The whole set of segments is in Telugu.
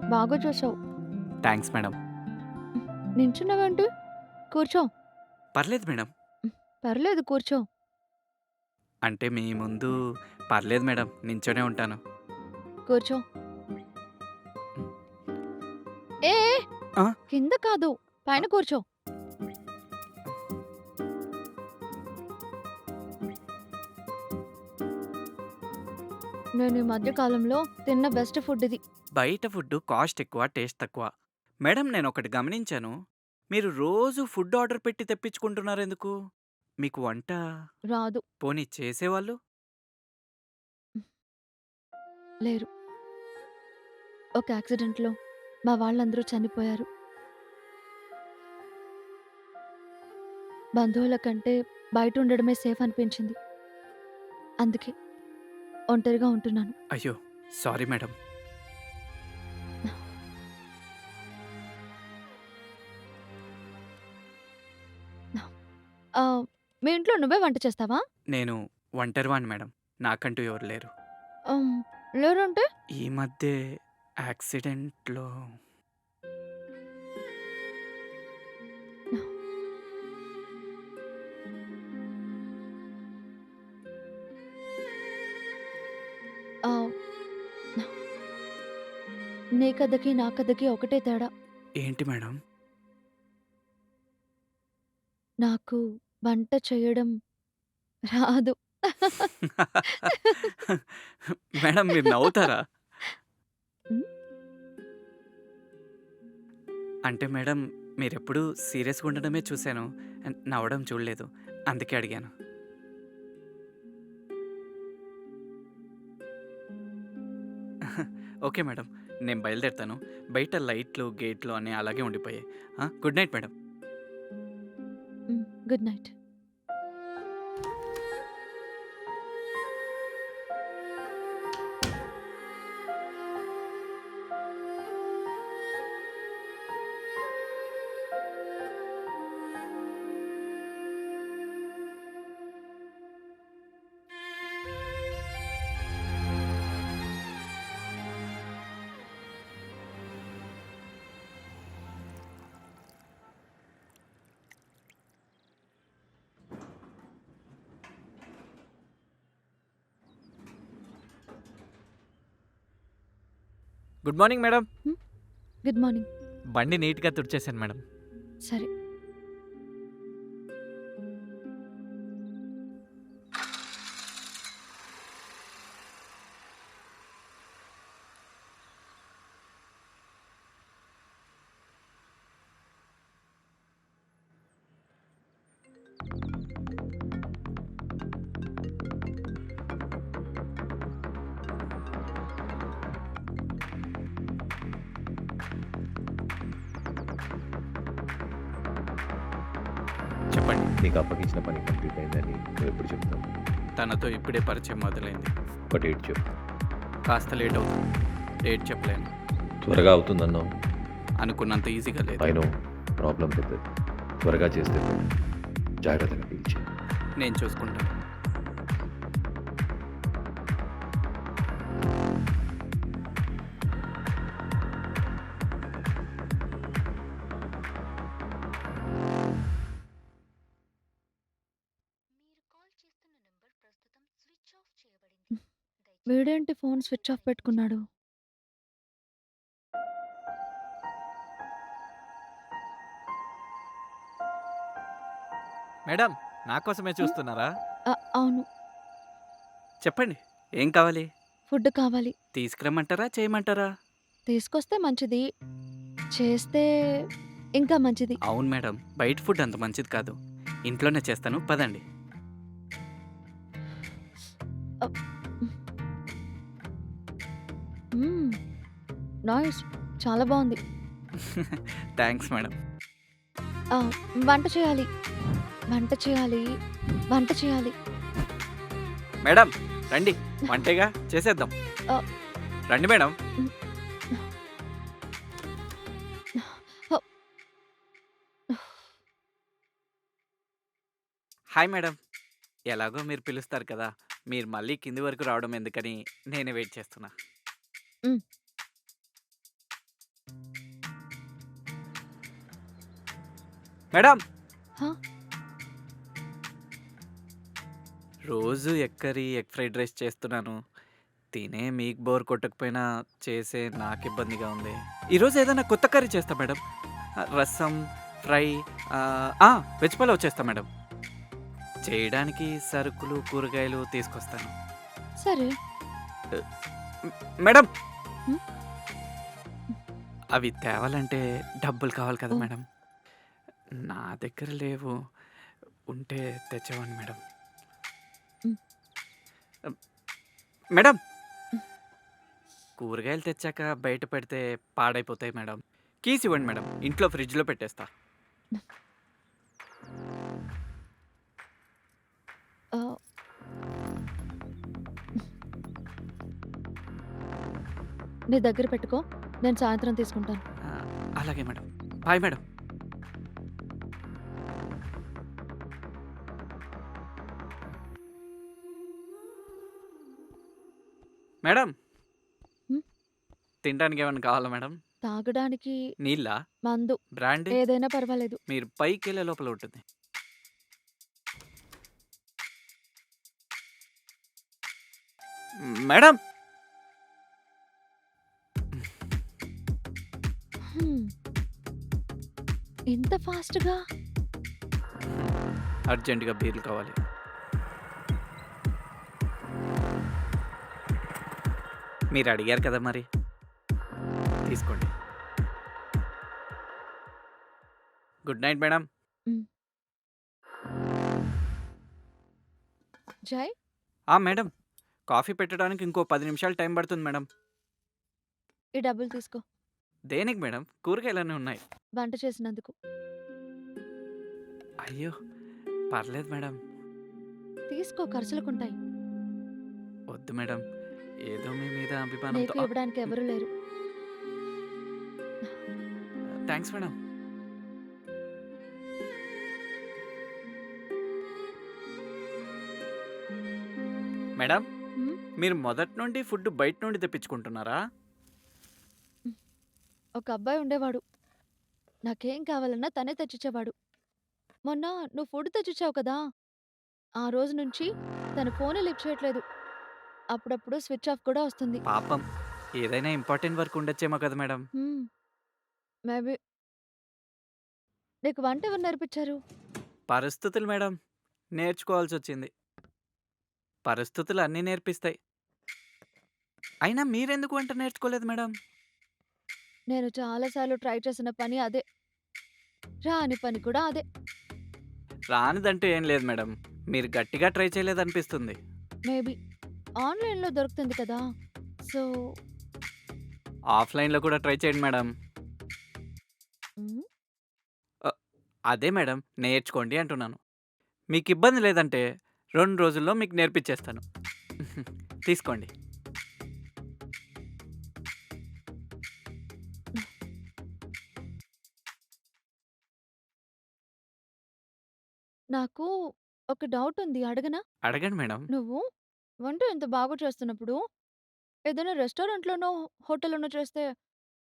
బాగా చేసావు. Thanks madam. నించున్నావేంటి? కూర్చో. పర్లేదు మేడం. పర్లేదు కూర్చో. అంటే మీ ముందు పర్లేదు మేడం. నించొనే ఉంటాను. కూర్చో. హ్మ్. ఏ ఏ! ఆ! కింద కాదు. ఆ! పైన కూర్చో. నేను ఈ మధ్య కాలంలో తిన్న బెస్ట్ ఫుడ్ ఇది. బయట ఫుడ్డు కాస్ట్ ఎక్కువ, టేస్ట్ తక్కువ. మేడం నేనొకటి గమనించాను. మీరు రోజు ఫుడ్ ఆర్డర్ పెట్టి తెప్పించుకుంటున్నారెందుకు? మీకు వంట రాదు. పోనీ చేసేవాళ్ళు? లేరు. ఒక యాక్సిడెంట్‌లో మా వాళ్ళందరూ చనిపోయారు. బంధువుల కంటే బయట ఉండడమే సేఫ్ అనిపించింది. అందుకే ఒంటరిగా ఉంటున్నాను. అయ్యో! Sorry madam. మీ ఇంట్లో నువ్వే వంట చేస్తావా? నేను ఒంటరివాడిని మేడం. నాకంటూ ఎవరు లేరు. హ్మ్. లేరంటే? ఈ మధ్యే యాక్సిడెంట్‌లో ఆహ్, నీ కథకి, నా కథకి ఒకటే తేడా. ఏంటి మేడం? నాకు వంట చేయడం రాదు. మేడం మీరు నవ్వుతారా? హ్మ్. అంటే మేడం మీరెప్పుడూ సీరియస్‌గా ఉండడమే చూసాను. నవ్వడం చూడలేదు. అందుకే అడిగాను. Okay madam. నేను బయలుదేరుతాను. బయట లైట్లు, గేట్లు అన్నీ అలాగే ఉండిపోయాయి. Good night madam. Hmm. Good night. Good morning madam. Hmm. Good morning. బండి నీట్‌గా తుడిచేసాను మేడం. సరే. చెప్పండి. నీకు అప్పగించిన పని కంప్లీట్ అయిందని నువ్వెప్పుడు చెప్తావు? తనతో ఇప్పుడే పరిచయం మొదలైంది. ఒక డేట్ చెప్పు. కాస్త లేట్ అవుతుంది. డేట్ చెప్పలేను. త్వరగా అవుతుందన్నావు. అనుకున్నంత ఈజీగా లేదు. అయినో ప్రాబ్లం పెద్దది. త్వరగా చేస్తే better. జాగ్రత్తగా డీల్ చేయి. నేను చూసుకుంటాను. వీడేంటి ఫోన్ స్విచ్ ఆఫ్ పెట్టుకున్నాడు? మేడం నా కోసమే హ్మ్. చూస్తున్నారా? అవును. చెప్పండి. ఏం కావాలి? ఫుడ్ కావాలి. తీసుకురమ్మంటారా? చేయమంటారా? తీసుకొస్తే మంచిది. చేస్తే ఇంకా మంచిది. అవును మేడం. బయట ఫుడ్ అంత మంచిది కాదు. ఇంట్లోనే చేస్తాను. పదండి. అప్ హ్మ్. నైస్. చాలా బావుంది. Thanks madam. ఆ! వంట చేయాలి. వంట చేయాలి. వంట చేయాలి. మేడం రండి. వంటేగా చేసేద్దాం. ఆహ్, రండి మేడం. హ్మ్. Hi madam. ఎలాగో మీరు పిలుస్తారు కదా! మీరు మళ్ళీ కింది వరకు రావడం ఎందుకని నేనే వెయిట్ చేస్తున్నా. హ్మ్. మేడం హా? రోజు egg curry, egg fried rice చేస్తున్నాను. తినే మీకు బోర్ కొట్టకపోయినా చేసే నాకు ఇబ్బందిగా ఉంది. ఈరోజు ఏదైనా కొత్త కర్రీ చేస్తా మేడం. రసం, ఫ్రై, వెజ్ పలావ్ చేస్తా మేడం. చేయడానికి సరుకులు, కూరగాయలు తీసుకొస్తాను. సరే. మేడం హ్మ్? అవి తేవాలంటే డబ్బులు కావాలి కదా ఓ. మేడం. నా దగ్గర లేవు. ఉంటే తెచ్చేవాడిని మేడం. హ్మ్. మేడం హ్మ్. కూరగాయలు తెచ్చాక బయట పెడితే పాడైపోతాయి మేడం. కీస్ ఇవ్వండి మేడం. ఇంట్లో ఫ్రిడ్జ్‌లో పెట్టేస్తా. ఆ, నీ దగ్గర పెట్టుకో. నేను సాయంత్రం తీసుకుంటాను. ఆ, అలాగే మేడం. Bye madam. మేడం హ్మ్? తినడానికి ఏమన్నా కావాలా మేడం? తాగడానికి నీళ్ళా? మందు బ్రాండీ? ఏదైనా పర్వాలేదు. మీరు పైకెళ్ళే లోపల ఉంటుంది. మేడం హ్మ్. ఇంత ఫాస్ట్‌గా? అర్జెంటుగా బీర్లు కావాలి. మీరు అడిగారు కదా మరి. తీసుకోండి. Good night madam. హ్మ్. జై, మేడం కాఫీ పెట్టడానికి ఇంకో 10 నిమిషాలు టైం పడుతుంది మేడం. ఈ డబ్బులు తీసుకో. దేనికి మేడం? కూరగాయలన్నీ ఉన్నాయి. వంట చేసినందుకు. అయ్యో! పర్లేదు మేడం. తీసుకో, ఖర్చులకుంటాయి. వద్దు మేడం. ఏదో మీ మీద అభిమానంతో నీకు ఇవ్వడానికి ఎవరు లేరు. Thanks madam. మేడం హ్మ్. మీరు మొదటి నుండి ఫుడ్ బయట నుండి తెప్పించుకుంటున్నారా? ఒక అబ్బాయి ఉండేవాడు. నాకేం కావాలన్నా తనే తెచ్చిచ్చేవాడు. మొన్న నువ్వు ఫుడ్ తెచ్చిచ్చావు కదా! ఆ రోజు నుంచి తను ఫోనే లిఫ్ట్ చేయట్లేదు. అప్పుడప్పుడు స్విచ్ ఆఫ్ కూడా వస్తుంది. పాపం ఏదైనా ఇంపార్టెంట్ వర్క్ ఉండొచ్చేమో కదా మేడం. హ్మ్. మేబీ. నీకు వంట ఎవరు నేర్పించారు? పరిస్థితులు మేడం. నేర్చుకోవాల్సొచ్చింది. పరిస్థితులు అన్నీ నేర్పిస్తాయి. అయినా మీరెందుకు వంట నేర్చుకోలేదు మేడం? నేను చాలా సార్లు ట్రై చేసిన పని అదే. రాని పని కూడా అదే. రానిదంటూ ఏం లేదు మేడం. మీరు గట్టిగా ట్రై చేయలేదనిపిస్తుంది. మేబీ. ఆన్‌లైన్‌లో దొరుకుతుంది కదా! సో ఆఫ్‌లైన్‌లో కూడా ట్రై చేయండి మేడం. హ్మ్. అ అదే మేడం నేర్చుకోండి అంటున్నాను. మీకిబ్బంది లేదంటే 2 రోజుల్లో మీకు నేర్పిచ్చేస్తాను. తీసుకోండి. నాకు ఒక డౌటుంది, అడగనా? అడగండి మేడం. నువ్వు వంట ఇంత బాగా చేస్తున్నప్పుడు ఏదైనా రెస్టారెంట్‌లోనో, హోటల్‌లోనో చేస్తే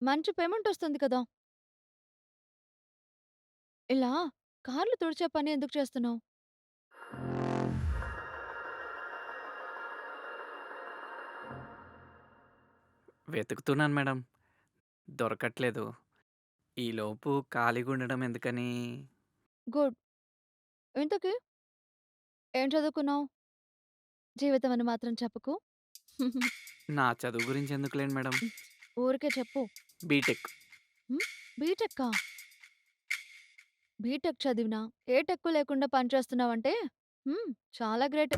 మంచి పేమెంట్ వస్తుంది కదా! ఇలా కార్లు తుడిచే పని ఎందుకు చేస్తున్నావు? వెతుకుతున్నాను మేడం. దొరకట్లేదు. ఈలోపు ఖాళీగుండడం ఎందుకని గుడ్. ఇంతకీ ఏం చదువుకున్నావు? జీవితం అని మాత్రం చెప్పకు. నా చదువు గురించి ఎందుకులేండి మేడం. ఊరికే చెప్పు. బీటెక్. హ్మ్. బీటెక్కా? బీటెక్ చదివినా, ఏ టెక్కు లేకుండా పని చేస్తున్నావంటే హ్మ్. చాలా గ్రేట్.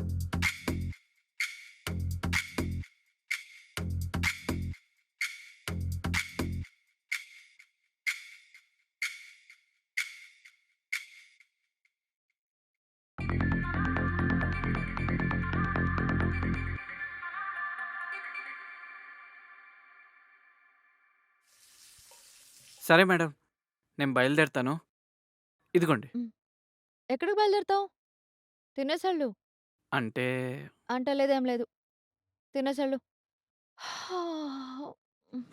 సరే మేడం. నేను బయలుదేరుతాను. ఇదిగోండి. హ్మ్. ఎక్కడికి బయలుదేరుతావు? తినేసెళ్ళు. అంటే అంట లేదు, ఏం లేదు. తినేసెళ్ళు. హ్మ్.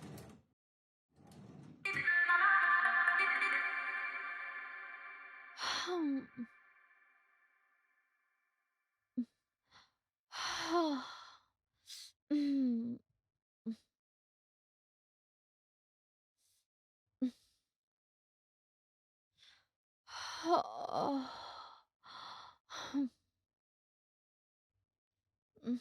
హ్మ్.